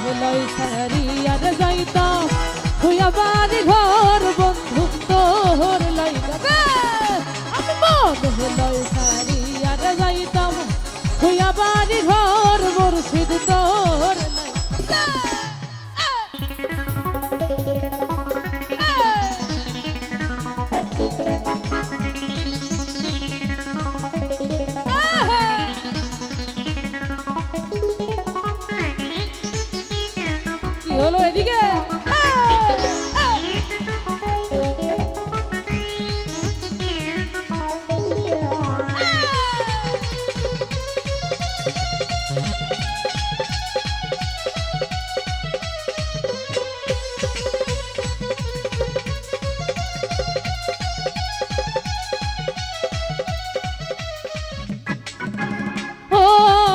হেলাই সারিয়া রে যাইতাম হইয়া বাড়ি ঘর বন্ধু তোর লাইগা রে আমি মন হেলাই সারিয়া রে যাইতাম হইয়া বাড়ি ঘর মুর্শিদ তোর লাইগা কি হলো এদিকে ও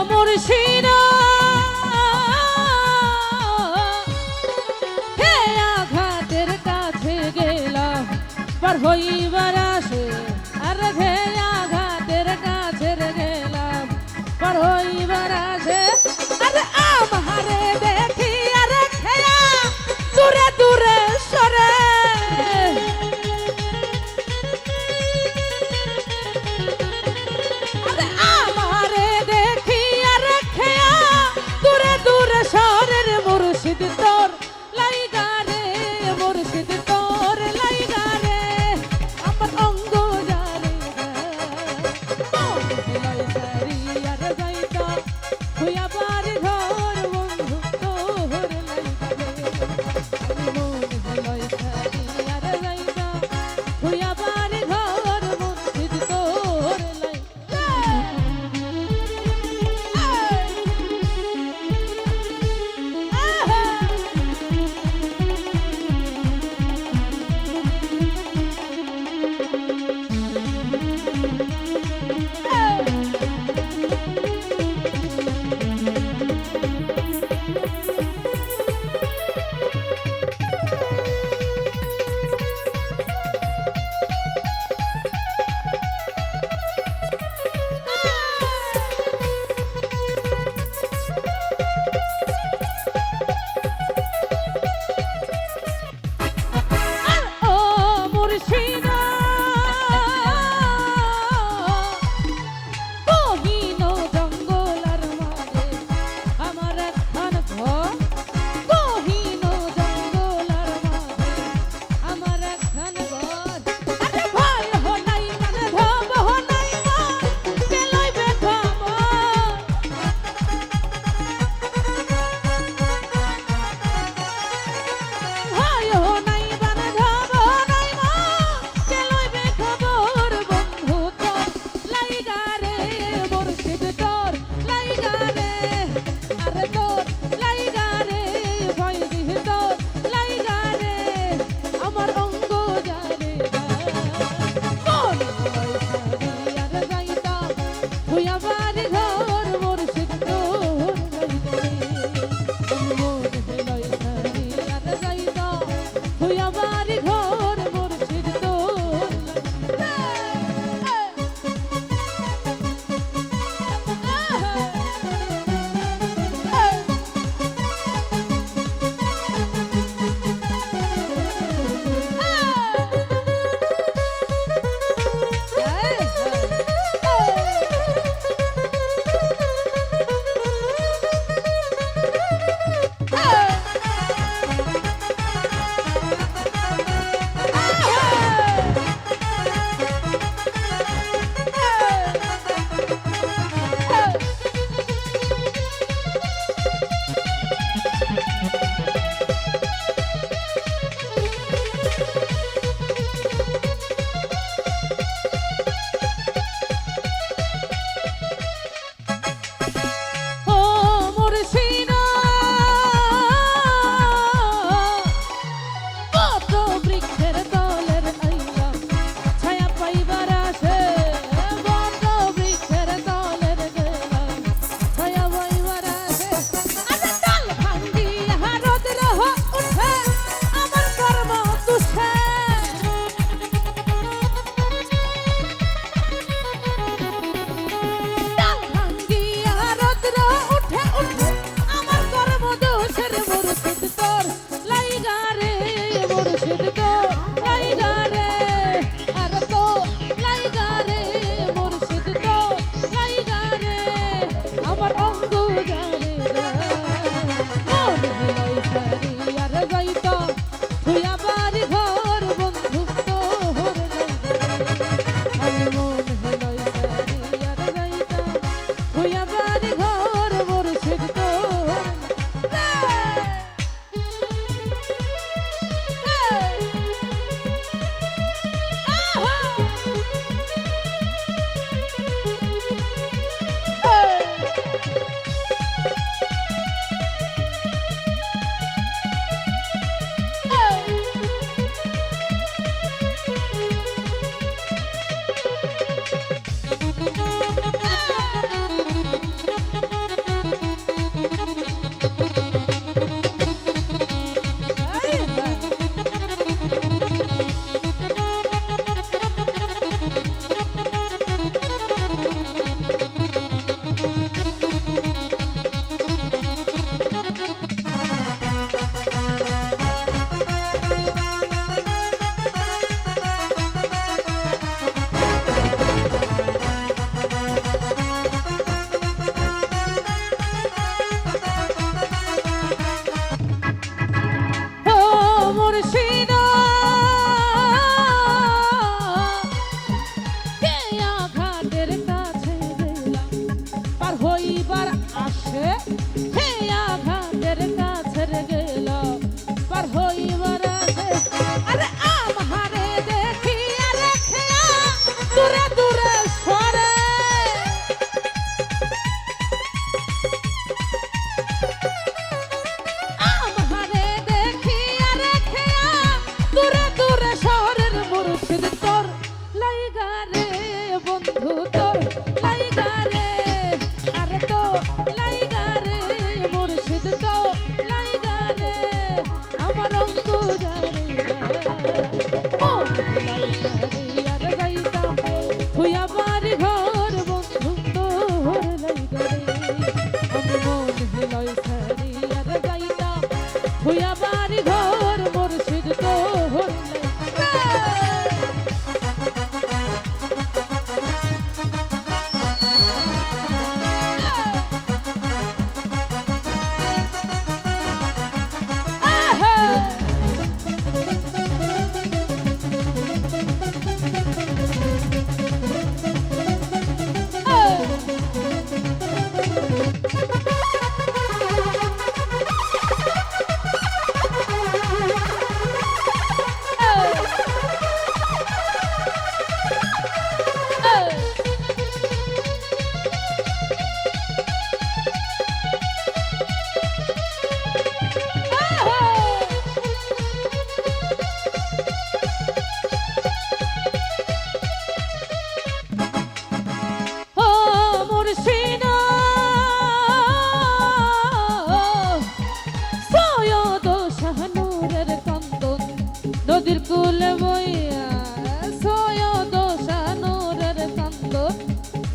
মুর্শিদা হে আঘাতের কাছে গেলাম পার হইবার আসে আর হে আঘাতের কাছে গেলাম পার হইবার আসে আরে আমারে দেখি আরে খেয়া দূরে দূরে সরে আরে আমারে দেখি আরে খেয়া দূরে দূরে সরের মুর্শিদ তোর লাইগা রে মুর্শিদ তোর লাইগা রে আমার অঙ্গ জারে মন হেলাই সারিয়া রে যাইতা হইয়া বাড়ি ঘর বন্ধু তোর লাইগা রে আমি মন হেলাই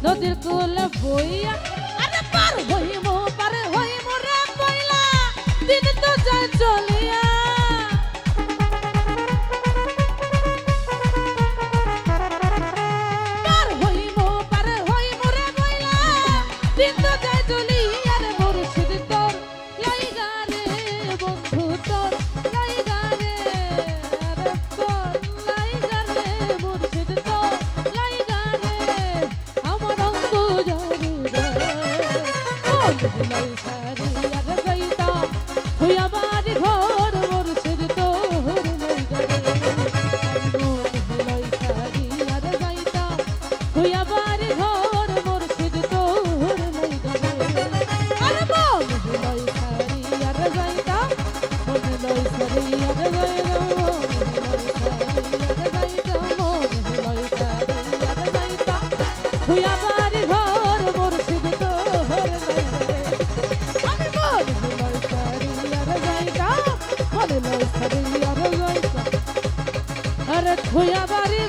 নদীর কুলে বইয়া আরে পার হইমু রে পয়লা দিন তো যায় চলিয়া পার হইমু রে পয়লা দিন তো যায় চলিয়া রে মুর্শিদ তোর লাইগা রে বন্ধু তোর লাইগা রে রে তোর লাইগা রে মুর্শিদ তোর লাইগা রে আমার অঙ্গ জড়ি রে ও লাই সারি আর যাইতা হইয়া বাড়ি ঘর মুর্শিদ তোর লাইগা রে লাই সারি আর যাইতা হইয়া বাড়ি ঘর মুর্শিদ তোর লাইগা রে আর মন লাই সারি আর যাইতা মন লাই সারি আর যাইতা হুইয়া বাড়ি ঘর মুর্শিদ তোর লাইগা রে আমি মন লাই সারি আর যাইতা মন লাই সারি আর যাইতা আরে হুইয়া বাড়ি